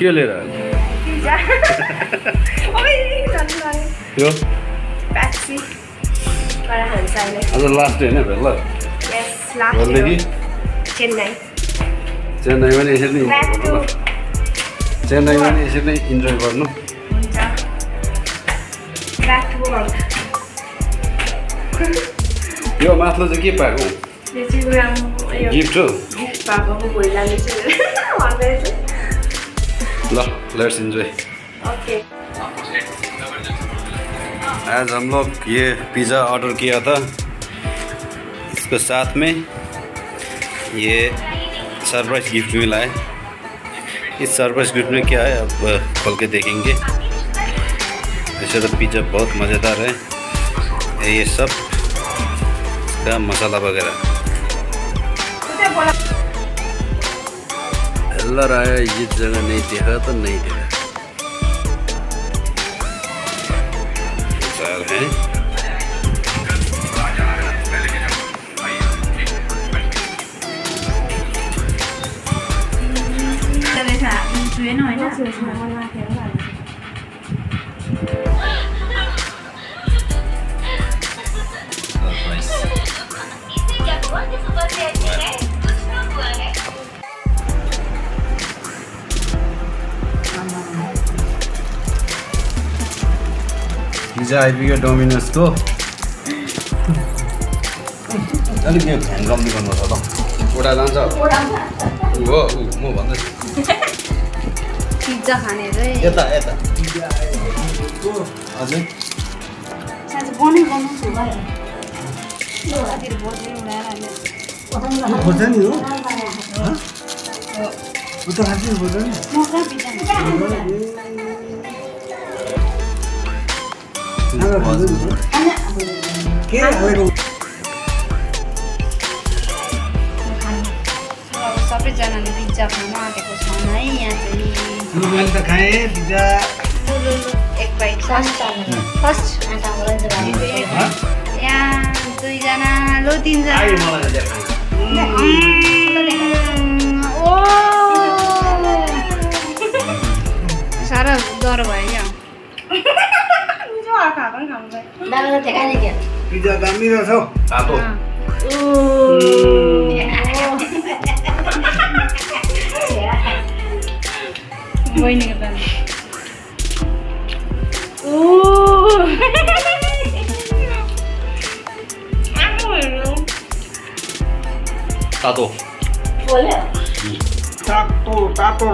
के लिएर आयो पिज्जा ओइ जल्दी लाग्यो यो प्याप्सी para खान्छ अहिले आज लास्ट डे हैन भेल्लोर यस लास्ट भोलिदेखि चेन्नई चेन्नईमा नि यसरी नै चेन्नईमा नि यसरी नै इन्जोय गर्नु हुन्छ ब्याक टु वर्क यो माथलो चाहिँ के पाएको यो चाहिँ गिफ्ट हो गिफ्ट पाएको भोलिलाई चाहिँ ल लेट्स एन्जॉय ओके आज हम लोग ये पिज़्ज़ा ऑर्डर किया था इसके साथ में ये सरप्राइज गिफ्ट मिला है इस सरप्राइज गिफ्ट में क्या है अब खोल के देखेंगे वैसे तो पिज़्ज़ा बहुत मज़ेदार है ये सब इसका मसाला वगैरह वेल्लोर आया ये जगह नहीं देखा तो नहीं देखा है पिज्जा आइपुग्यो डोमिनोस को अलिक यो ध्यान कम्ती गर्नुपर्छ त ओडा जान्छ हो म भन्दैछु पिज्जा खाने चाहिँ यता यता हजुर साँच्चै बनाइ बनाउँछु भयो लोहातिर बोतल उडाएर खोज्छ नि हो उता खान्छ नि खोज्छ नि म कहाँ पिज्जा के हालेको सबैजनाले पिज्जा खान आँटेको छन् है यहाँ चाहिँ मैले त खाएँ पिज्जा एक बाइट फर्स्ट यहाँ दुईजना लो तिनजना साह्रो डर भयो क्या पिज्जा दामी रहेछ हौ तातो बहिनीको त तातो तातो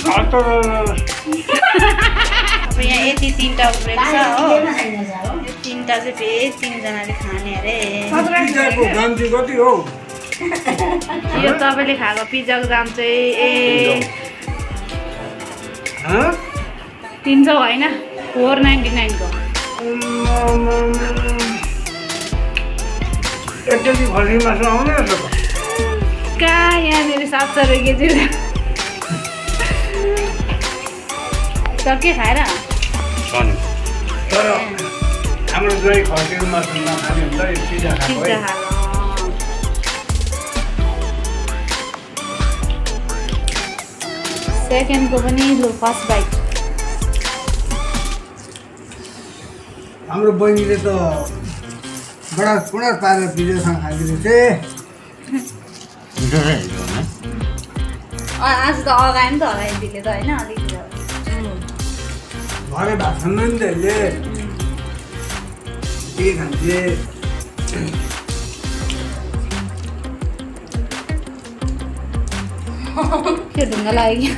तातो रहेछ अब यहाँ यति तिनवटा उब्रेको छ हो यो तिनवटा चाहिँ फेरि तिनजनाले खाने अरे पिज्जाको दाम चाहिँ कति हो यो तपाईँले खाएको पिज्जाको दाम चाहिँ 300 होइन 499 को एक केजी खसी मासु आउने रहेछ कहाँ यहाँनिर 700 रुपियाँ केजी तर के खाएर तर हाम्रो दही खसीको मासु नखाने हुन्छ यो पिज्जा खाएको पिज्जा है खाएको सेकेन्डको पनि लु फर्स्ट बाइट हाम्रो बहिनीले त बडा पुरा पारेर पिज्जासँग खाइदिएको थिएँ आज त अगायो नि त अगाइदिले त होइन अलिकति घरै भात खान्न नि त यसले के खान्थे त्यो ढुङ्गा लाग्यो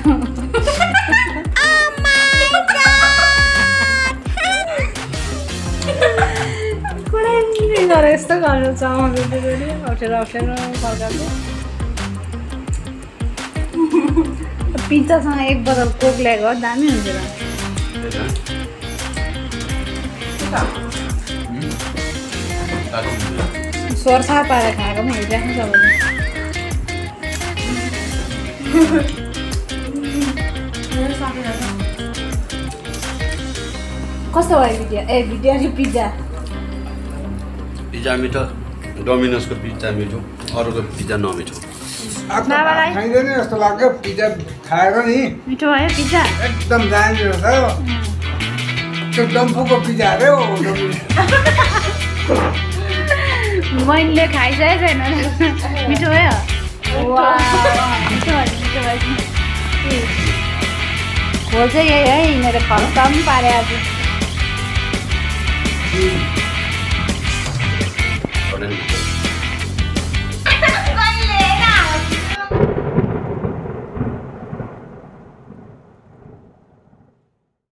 गरेर यस्तो गर्नु चामल अप्ठ्यारो अप्ठ्यारो फर्काएको पिज्जासँग एक बोतल कोक ल्याएको दामी हुन्छ त सोर्सा पारेर खाएको पनि हेरिराख्नु तपाईँले कस्तो भयो भिडियो पिज्जा पिज्जा मिठो डोमिनोसको पिज्जा मिठो अरूको पिज्जा नमिठो बाबालाई खाइँदैन जस्तो लाग्यो पिज्जा खाएर नि मिठो भयो पिज्जा एकदम दामी रहेछ त्यो डम्फुको पिज्जा अरे हो मैले खाइसकेको छैन मिठो भयो मिठो भयो खोल चाहिँ यही है यिनीहरू खत्तम पारे आज